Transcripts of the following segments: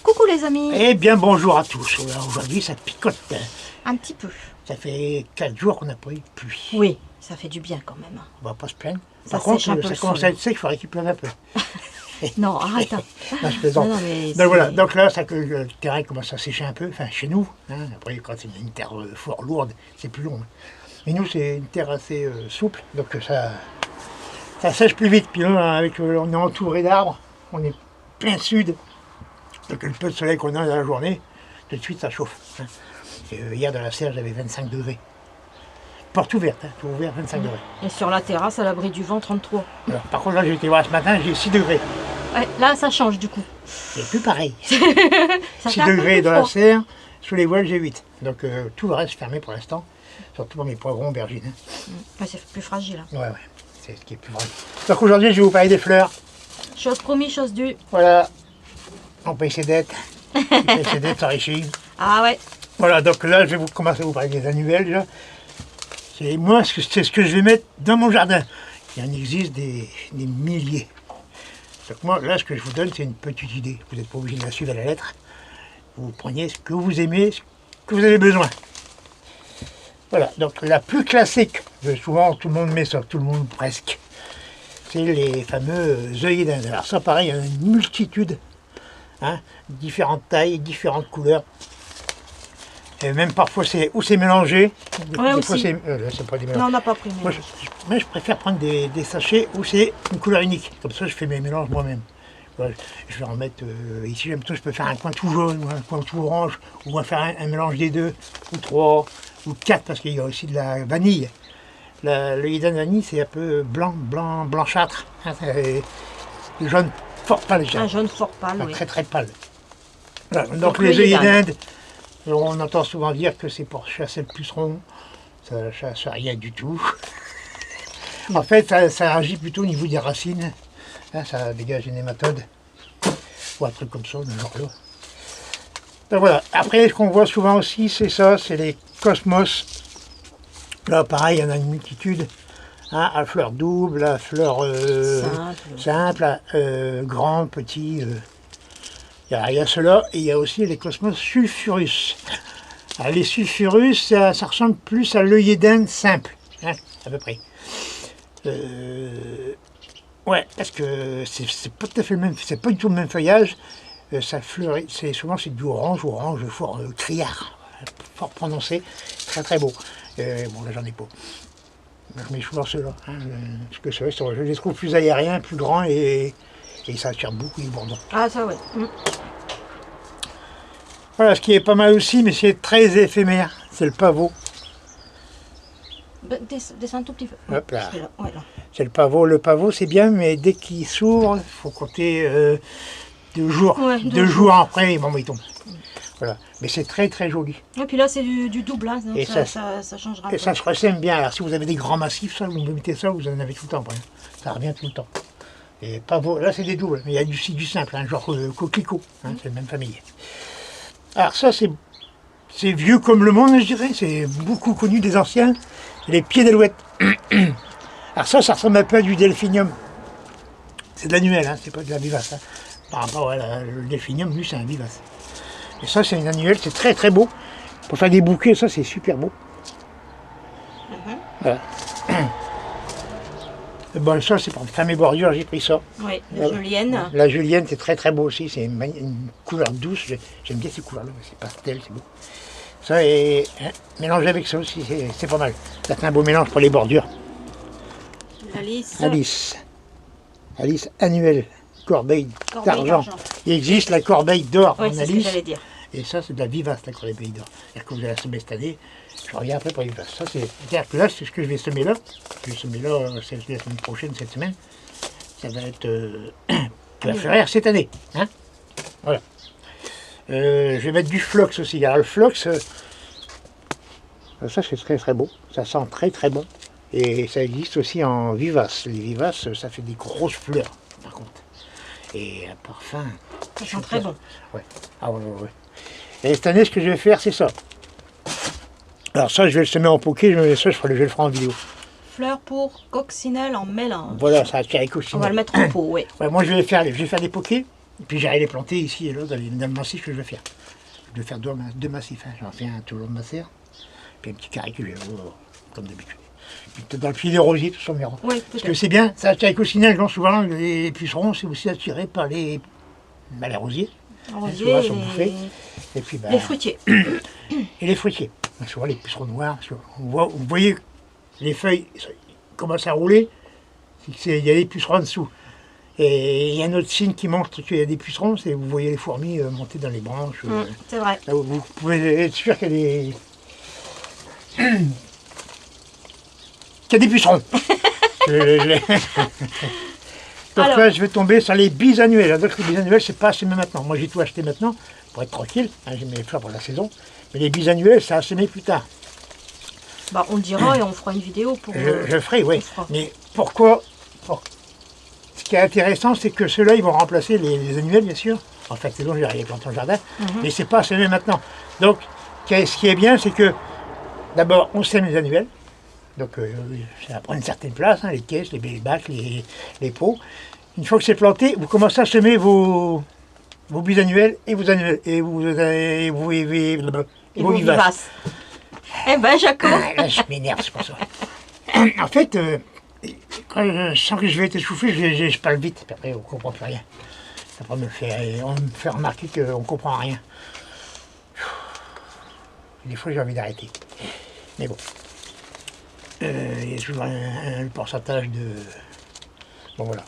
Coucou les amis. Eh bien bonjour à tous. Aujourd'hui ça picote. Un petit peu. Ça fait 4 jours qu'on n'a pas eu de pluie. Oui, ça fait du bien quand même. On va pas se plaindre. Ça Par contre, sèche un peu ça le commence sol. à être sec, il faudrait qu'il pleuve un peu. Non, arrête. Hein. Non, je plaisante. Non, non, mais Donc c'est- voilà, donc là, ça, que le terrain commence à sécher un peu, enfin chez nous. Hein. Après, quand c'est une terre fort lourde, c'est plus long. Mais nous, c'est une terre assez souple, donc ça sèche plus vite. Puis là, on est entouré d'arbres, on est plein sud. Donc le peu de soleil qu'on a dans la journée, tout de suite, ça chauffe. Hein. Et, hier, dans la serre, j'avais 25 degrés. Porte ouverte, hein, tout ouvert, 25 degrés. Et sur la terrasse, à l'abri du vent, 33. Alors, par contre, là, j'ai été voir ce matin, j'ai 6 degrés. Ouais, là, ça change du coup. C'est plus pareil. Ça 6 fait un peu degrés plus dans la froid. serre, sous les voiles, j'ai 8. Donc tout le reste fermé pour l'instant, surtout pour mes poivrons, aubergines. Hein. Ouais, c'est plus fragile. Hein. Ouais, c'est ce qui est plus vrai. Donc aujourd'hui, je vais vous parler des fleurs. Chose promis, chose due. Voilà, on paye ses dettes. On paye ses dettes, s'enrichit. Ah ouais. Voilà, donc là, je vais commencer à vous parler des annuelles déjà. Moi, c'est ce que je vais mettre dans mon jardin. Il en existe des milliers. Donc moi, là, ce que je vous donne, c'est une petite idée. Vous n'êtes pas obligé de la suivre à la lettre. Vous prenez ce que vous aimez, ce que vous avez besoin. Voilà, donc la plus classique, souvent tout le monde met ça, tout le monde presque, c'est les fameux œillets d'Inde. Alors ça, pareil, il y en a une multitude, hein, différentes tailles, différentes couleurs. Et même parfois, c'est mélangé. Ouais, Des fois, aussi. c'est pas des mélanges. Non, on n'a pas pris. Moi, je préfère prendre des sachets où c'est une couleur unique. Comme ça, je fais mes mélanges moi-même. Voilà, je vais en mettre ici, j'aime tout, je peux faire un coin tout jaune ou un coin tout orange, ou on va faire un mélange des deux, ou 3, ou 4, parce qu'il y a aussi de la vanille. Le Eden vanille, c'est un peu blanchâtre. Hein, le jaune fort pâle, Un jaune fort pâle, oui. très très pâle. Voilà, donc le les œillets d'Inde. d'Inde, on entend souvent dire que c'est pour chasser le puceron. Ça ne chasse rien du tout. En fait, ça agit plutôt au niveau des racines. Hein, ça dégage une nématode. Ou un truc comme ça, de genre là. Donc voilà. Après, ce qu'on voit souvent aussi, c'est ça, c'est les cosmos. Là, pareil, il y en a une multitude. Hein, à fleur double, à fleur simple, grand, petit. Il y a ceux-là, et il y a aussi les cosmos sulfurus. Alors, les sulfurus, ça ressemble plus à l'œillet d'Inde simple, hein, à peu près. Ouais, parce que c'est pas tout à fait le même, c'est pas du tout le même feuillage. Ça fleurit, souvent c'est du orange fort criard, fort prononcé, très très beau. Bon là j'en ai pas. Je mets souvent ceux-là, hein, parce que je les trouve plus aériens, plus grands et ça attire beaucoup les bourdons. Ah, ça, ouais. Voilà, ce qui est pas mal aussi, mais c'est très éphémère, c'est le pavot. Descends un tout petit peu. Hop là. Ouais, là. C'est le pavot. Le pavot, c'est bien, mais dès qu'il s'ouvre, il faut compter 2 jours. Ouais, 2 2 jours après, bon, il tombe. Voilà. Mais c'est très très joli. Et puis là, c'est du double, hein, donc Et ça changera un Et peu. ça se ressème bien. Alors si vous avez des grands massifs, ça, vous mettez ça, vous en avez tout le temps après. Ça revient tout le temps. Et pavot, là c'est des doubles, mais il y a aussi du simple, hein, genre coquelicot, hein, c'est la même famille. Alors ça c'est vieux comme le monde, je dirais, c'est beaucoup connu des anciens. Les pieds d'alouette. Alors ça ressemble un peu à du delphinium. C'est de l'annuel, hein, c'est pas de la vivace. Hein. Par rapport à le delphinium, lui c'est un vivace. Et ça c'est une annuelle, c'est très très beau. Pour faire des bouquets, ça c'est super beau. Voilà. Bon, ça c'est pour faire mes bordures, j'ai pris ça. Oui, la julienne. La julienne c'est très très beau aussi, c'est une couleur douce, j'aime bien ces couleurs-là, c'est pastel, c'est beau. Ça et hein, mélangé avec ça aussi, c'est pas mal. Ça fait un beau mélange pour les bordures. Alice annuelle, corbeille d'argent. Il existe la corbeille d'or Oui, en c'est ce que Alice. j'allais dire. Et ça, c'est de la vivace, la corbeille d'or. C'est-à-dire que vous allez la semer cette année, je reviens après pour les vivaces. Ça, c'est-à-dire que là, c'est ce que je vais semer là. Je vais semer là, c'est la semaine prochaine, cette semaine. Ça va être. Ça va fleurir cette année. Hein, voilà. Je vais mettre du phlox aussi. Alors, le phlox, ça, c'est très très beau. Ça sent très très bon. Et ça existe aussi en vivace. Les vivaces, ça fait des grosses fleurs, par contre. Et un parfum. Ça sent très bon. Ouais. Ah ouais. Et cette année, ce que je vais faire, c'est ça. Alors ça, je vais le semer en poké, je vais le ferai en vidéo. Fleurs pour coccinelle en mélange. Voilà, ça attire les On coccinelles. va le mettre en pot, oui. Ouais, moi, je vais faire des pokés. Et puis j'allais les planter ici et là dans le massif que je vais faire. Je vais faire deux massifs. Hein. J'en fais un tout le long de ma serre, puis un petit carré que je vais comme d'habitude. Puis dans le pied des rosiers, tout ça, on verra. Oui, Parce que c'est bien, ça attire aussi, souvent les pucerons, c'est aussi attiré par les rosiers. Rosiers, souvent, sont bouffés. Et puis, les fruitiers. Et les fruitiers. Souvent les pucerons noirs. Vous voyez les feuilles commencent à rouler, il y a des pucerons en dessous. Et il y a un autre signe qui montre qu'il y a des pucerons, c'est vous voyez les fourmis monter dans les branches. C'est vrai. Là, vous pouvez être sûr qu'il y a des... qu'il y a des pucerons. Donc alors, là, je vais tomber sur les bisannuels. Donc les bisannuels, c'est pas à semer maintenant. Moi, j'ai tout acheté maintenant pour être tranquille. Hein, j'ai mes fleurs pour la saison. Mais les bisannuels, c'est à semer plus tard. bah, on le dira et on fera une vidéo pour... Je ferai, oui. fera. Mais pourquoi Ce qui est intéressant, c'est que ceux-là, ils vont remplacer les annuels, bien sûr. En fait, c'est donc je vais les planter en jardin. Mais c'est pas à semer maintenant. Donc, ce qui est bien, c'est que d'abord, on sème les annuels. Donc, ça prend une certaine place, hein, les caisses, les bacs, les pots. Une fois que c'est planté, vous commencez à semer vos bisannuels et vos annuels et vos vivaces. Eh ben, Jaco. Là, je m'énerve, c'est pour ça. En fait, quand je sens que je vais être essoufflé, je parle vite. Puis après, on ne comprend plus rien. Après, on me fait remarquer qu'on ne comprend rien. Des fois, j'ai envie d'arrêter. Mais bon. Il y a toujours un pourcentage de... Bon, voilà.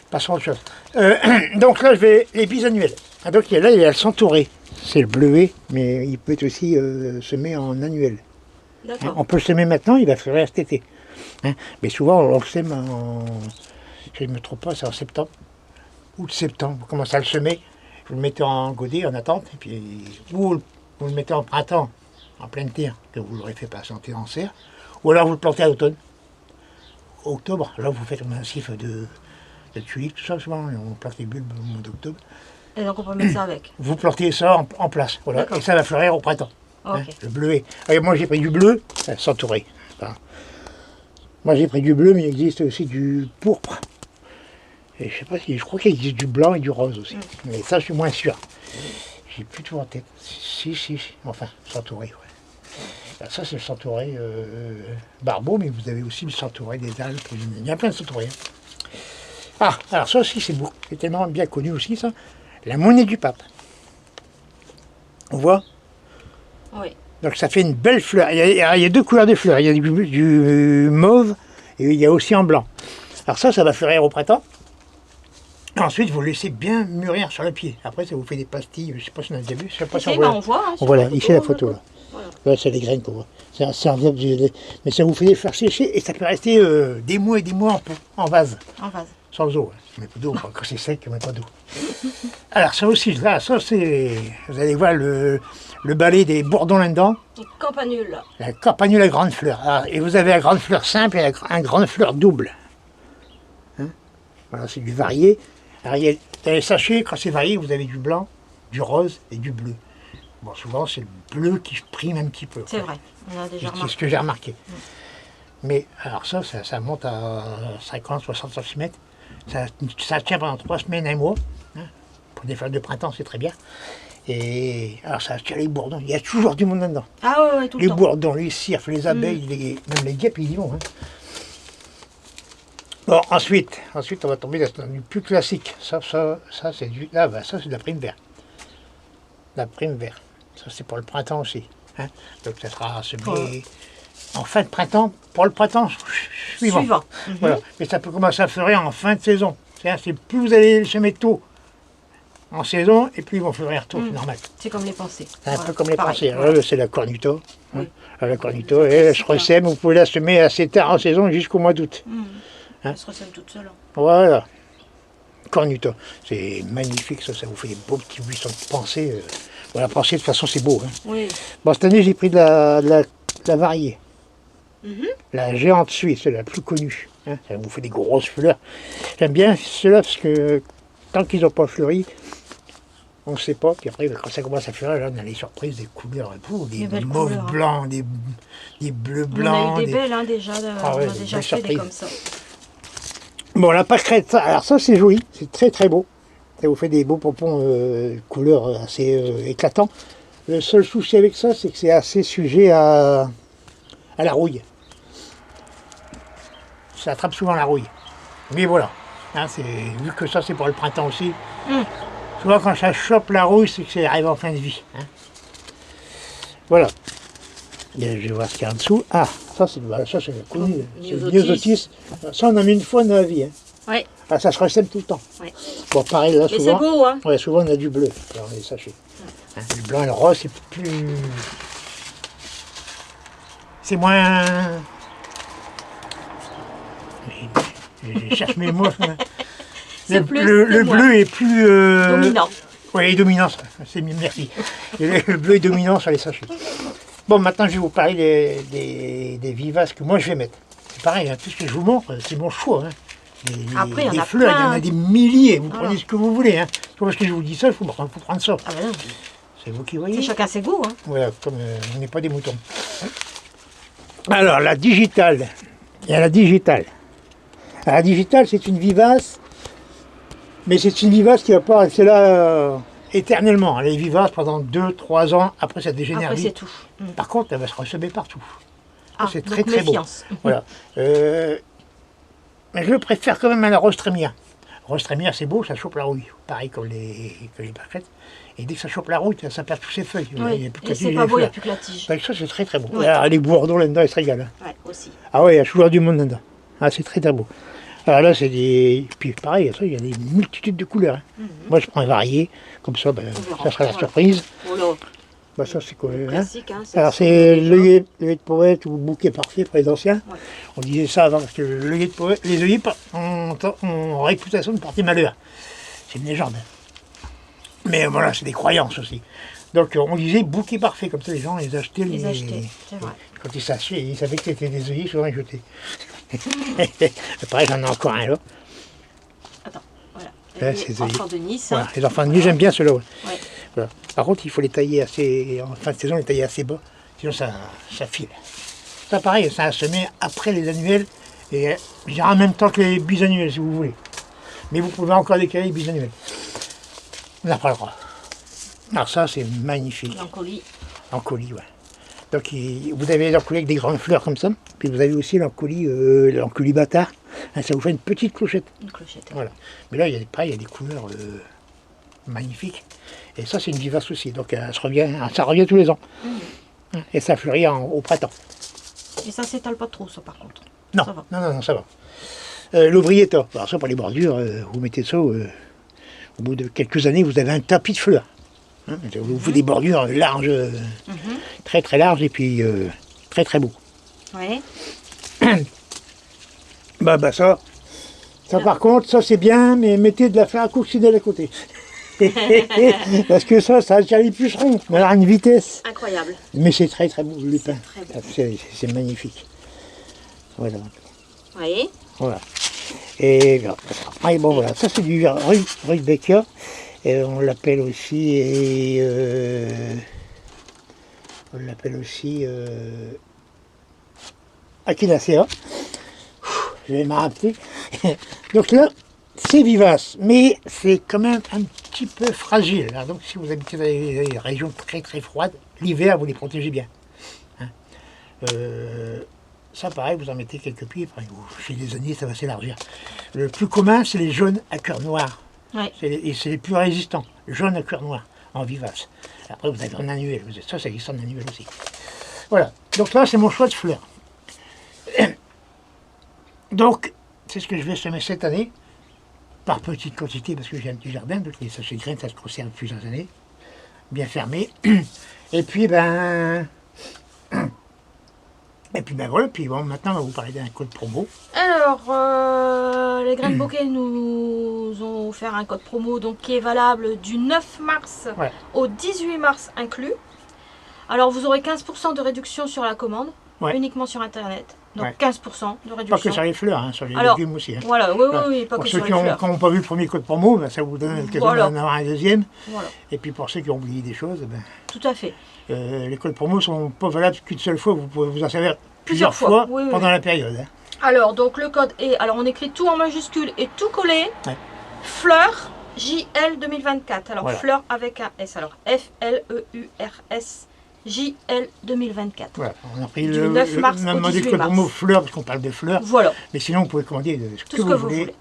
Passons à autre chose. Donc là, je vais... Les bisannuels. Ah, donc là, il y a le centauré. C'est le bleuet, mais il peut être aussi semé en annuel. Hein, on peut le semer maintenant, il va fleurir cet été. Hein, mais souvent, on le sème en... Je ne me trompe pas, c'est en septembre. Août-septembre. Vous commencez à le semer. Vous le mettez en godet, en attente. Et puis, ou vous le mettez en printemps, en pleine terre, que vous l'aurez fait patienter en serre. Ou alors vous le plantez à l'automne. Octobre, là vous faites un massif de tulipes, tout ça souvent, on plante les bulbes au mois d'octobre. Et donc on peut mettre ça avec. Vous plantez ça en place, voilà, et ça va fleurir au printemps. Okay. Hein, le bleuet. Alors, moi j'ai pris du bleu, centauré. Moi j'ai pris du bleu, mais il existe aussi du pourpre. Et je sais pas si, je crois qu'il existe du blanc et du rose aussi. Mais ça je suis moins sûr. J'ai plus tout en tête. Si, enfin, centauré, ouais. Alors ça c'est le centauré barbeau, mais vous avez aussi le centauré des Alpes. Il y a plein de centaurés. Ah, alors ça aussi c'est beau. C'est tellement bien connu aussi ça. La monnaie du pape. On voit? Oui. Donc ça fait une belle fleur. Il y a deux couleurs de fleurs. Il y a du mauve et il y a aussi en blanc. Alors ça va fleurir au printemps. Ensuite, vous le laissez bien mûrir sur le pied. Après, ça vous fait des pastilles. Je ne sais pas si on a déjà vu. Je sais pas si on voit. On voit. Hein, voilà, ici la photo. Là. Voilà. Là, c'est les graines qu'on voit. C'est enveloppe mais ça vous fait les faire sécher et ça peut rester des mois et des mois en vase. En vase. Sans eau. Mais pas d'eau. Quand c'est sec, mais pas d'eau. Alors ça aussi, là, ça c'est... Vous allez voir le balai des bourdons là-dedans. Les campanules. La campanule à grande fleur. Alors, et vous avez la grande fleur simple et la grande fleur double. Hein, voilà, c'est du varié. Alors, il y a dans les sachets, quand c'est varié, vous avez du blanc, du rose et du bleu. Bon, souvent, c'est le bleu qui prime un petit peu. C'est vrai, on a déjà remarqué. C'est ce que j'ai remarqué. Mais alors ça monte à 50-60 cm. Ça tient pendant 3 semaines, un mois. Hein. Pour des fleurs de printemps, c'est très bien. Et alors ça tient les bourdons. Il y a toujours du monde là-dedans. Ah ouais, tout le les temps. Bourdons, les cirfes, les abeilles, même les guêpes, ils y vont. Hein. Bon, ensuite, on va tomber dans du plus classique. Ça c'est du... Là, ça c'est de la prime verte. La prime verte. Ça c'est pour le printemps aussi. Hein. Donc ça sera semé en fin de printemps, pour le printemps suivant. Voilà. Mais ça peut commencer à fleurir en fin de saison. C'est plus vous allez le semer tôt en saison, et puis ils vont fleurir tôt, c'est normal. C'est comme les pensées. C'est un peu comme les pensées. Voilà. C'est la cornuto. Hein. La cornuto, elle se ressème, vous pouvez la semer assez tard en saison jusqu'au mois d'août. Hein? Elle se ressème toute seule. Voilà. Cornuto. C'est magnifique, ça vous fait des beaux petits buissons de pensée. Voilà, la pensée, de toute façon, c'est beau. Hein. Oui. Bon, cette année, j'ai pris de la variée. La géante suisse, c'est la plus connue. Hein. Ça vous fait des grosses fleurs. J'aime bien ceux-là parce que tant qu'ils n'ont pas fleuri, on ne sait pas. Puis après, quand ça commence à fleurir, là, on a les surprises, des couleurs, des mauves blancs, des bleus blancs. On a eu des belles hein, déjà. Ah ouais, on a déjà fait des comme ça. Bon, la pâquerette, alors ça c'est joli, c'est très très beau. Ça vous fait des beaux pompons couleur assez éclatants. Le seul souci avec ça, c'est que c'est assez sujet à la rouille. Ça attrape souvent la rouille. Mais voilà, hein, vu que ça c'est pour le printemps aussi, souvent quand ça chope la rouille, c'est que c'est arrivé en fin de vie. Hein. Voilà. Et je vais voir ce qu'il y a en dessous. Ah, ça c'est le connu, c'est le Myosotis. Ça on en a mis une fois dans la vie. Hein. Ouais. Ah, ça se ressème tout le temps. Ouais. Bon, pareil, là, Mais souvent, c'est beau, hein. ouais, souvent on a du bleu dans les sachets. Hein, le blanc et le rose, c'est plus... C'est moins... Je cherche mes mots. Hein. Le bleu est plus... Dominant. Oui, dominant, c'est mieux, merci. Le bleu est dominant sur les sachets. Bon, maintenant, je vais vous parler des vivaces que moi, je vais mettre. C'est pareil, hein, tout ce que je vous montre, c'est mon choix. Hein. Après, il y en a fleurs, plein. il y en a des milliers, vous Voilà. prenez ce que vous voulez. Hein. C'est pas parce que je vous dis ça, il faut prendre ça. Ah ben non. C'est vous qui voyez. C'est chacun ses goûts. Hein. Voilà, comme on n'est pas des moutons. Alors, la digitale. Il y a la digitale. Alors, la digitale, c'est une vivace, mais c'est une vivace qui va pas rester là éternellement. Elle est vivace pendant 2-3 ans, après ça dégénère Après, c'est vite. tout. Par contre, elle va se ressemer partout. Ah, C'est donc très très beau. méfiance. Voilà. Mais je préfère quand même à la Rostrémia. Rostrémia, c'est beau, ça chope la rouille. Pareil comme les pâquerettes. Et dès que ça chope la rouille, ça perd toutes ses feuilles. Il Oui. y a plus que Et la c'est tige et pas les beau, il n'y a fleurs. plus que la tige. Donc ça, c'est très très beau. Ouais. Alors, les bourdons là-dedans, ils se régalent. Hein. Ouais, aussi. Ah ouais, il y a toujours du monde là-dedans. Ah, c'est très très beau. Alors là, c'est des... Puis pareil, ça, il y a des multitudes de couleurs. Hein. Moi, je prends un varié. Comme ça, ben, verra. ça sera la Voilà. surprise. Oh là, Bah, ça, c'est quoi hein. classique. Hein, Alors, c'est l'œillet de poète ou bouquet parfait pour les anciens. Ouais. On disait ça avant parce que l'œillet de poète, les œillets ont réputation de porter malheur. C'est une légende. Mais voilà, c'est des croyances aussi. Donc, on disait bouquet parfait, comme ça les gens les achetaient. Les acheter, c'est vrai. Quand ils savaient que c'était des œillets, souvent ils jetaient. Pareil, j'en ai encore un là. Attends, voilà. Là, Les c'est enfants de Nice. Voilà, Hein. les enfants de nuit, j'aime bien ceux-là. Ouais. Ouais. Voilà. Par contre, il faut les tailler assez, en fin de saison, les tailler assez bas, sinon ça file. Ça, pareil, ça a semé après les annuels, et je dirais en même temps que les bisannuels, si vous voulez. Mais vous pouvez encore décaler les bisannuels. On en parlera. Alors ça, c'est magnifique. L'encolie. L'encolie, ouais. Donc, vous avez l'encolie avec des grandes fleurs comme ça, puis vous avez aussi l'encolie bâtard. Hein, ça vous fait une petite clochette. Une clochette. Voilà. Mais là, il y a des couleurs magnifiques. Et ça, c'est une vivace aussi. Donc, ça revient tous les ans. Et ça fleurit au printemps. Et ça s'étale pas trop, ça, par contre. Non, Ça va. non, ça va. L'aubrietta. Alors ça, pour les bordures, vous mettez ça, au bout de quelques années, vous avez un tapis de fleurs. Hein, vous faites des bordures larges, très très larges, et puis très très beau. Ouais. Bah ça par contre, ça c'est bien, mais mettez de la fleur à coccinelle à côté. Parce que ça attire les pucerons, mais alors à une vitesse. Incroyable. Mais c'est très très beau, le lupin. Très beau. C'est magnifique. Voilà. Oui. Voilà. Et bon voilà, ça c'est du Rudbeckia. Et on l'appelle aussi Echinacea. Je vais me rappeler. Donc là, c'est vivace, mais c'est quand même un petit peu fragile. Alors donc si vous habitez dans les régions très très froides, l'hiver vous les protégez bien. Hein. Ça pareil, vous en mettez quelques pieds, chez les années ça va s'élargir. Le plus commun c'est les jaunes à cœur noir. Ouais. Et c'est les plus résistants, jaune à cœur noir, en vivace. Après vous avez en annuel, ça existe en annuel aussi. Voilà, donc là c'est mon choix de fleurs. Donc, c'est ce que je vais semer cette année, par petite quantité, parce que j'ai un petit jardin, donc les sachets de graines, ça se conserve plusieurs années, bien fermé. Et puis, voilà, puis bon, maintenant on va vous parler d'un code promo. Alors, les graines bouquets nous ont offert un code promo donc, qui est valable du 9 mars Ouais. au 18 mars inclus. Alors, vous aurez 15% de réduction sur la commande, Ouais. uniquement sur Internet. Donc, Ouais. 15% de réduction. Pas que sur les fleurs, hein, sur les Alors, légumes aussi. Hein. Voilà, oui, Voilà. oui, pas Pour que ceux sur qui les fleurs. n'ont pas vu le premier code promo, ben, ça vous donne l'occasion Voilà. d'en avoir un deuxième. Voilà, Et puis pour ceux qui ont oublié des choses, ben, tout à fait. les codes promo ne sont pas valables qu'une seule fois, vous pouvez vous en servir Plusieurs plusieurs fois, fois oui, pendant la période. Hein. Alors, donc le code est, alors on écrit tout en majuscule et tout collé. Ouais. Fleurs JL 2024. Alors Voilà. fleur avec un S. Alors FLEURS JL 2024. Voilà, on a pris Du 9 mars on a au demandé 18 le mars. mot fleurs, parce qu'on parle de fleurs. Voilà, Mais sinon, vous pouvez commander tout ce que vous voulez.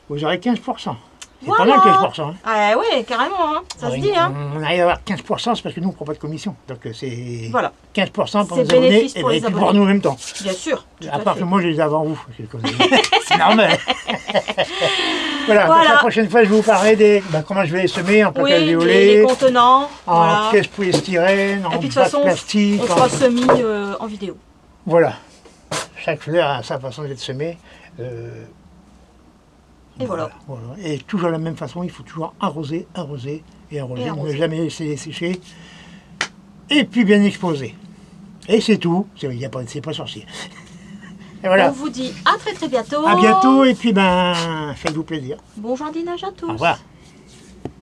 Vous aurez 15%. C'est Voilà. pas mal 15%. Hein. Ah ouais, carrément, hein. Ça se dit. Hein. On arrive à avoir 15%, c'est parce que nous, on ne prend pas de commission. Donc c'est Voilà, 15% pour C'est nos abonnés bénéfice et pour les puis pour abonnés. nous en même temps. bien sûr. Tout À à part fait. que moi, je les ai avant vous. C'est normal. Voilà, donc Voilà. la prochaine fois, je vais vous parler des comment je vais les semer en Oui, plaquage les violet, contenants. en Voilà. pièces polystyrène, en Et puis de toute bac façon, plastique. on fera semis en vidéo. Voilà. Chaque fleur a sa façon d'être semée. Et voilà. Et toujours de la même façon, il faut toujours arroser, arroser et arroser. Et arroser. Ne jamais laisser sécher. Et puis bien exposer. Et c'est tout. C'est pas sorcier. Et voilà. On vous dit à très bientôt. À bientôt et puis faites-vous plaisir. Bon jardinage à tous. Au revoir.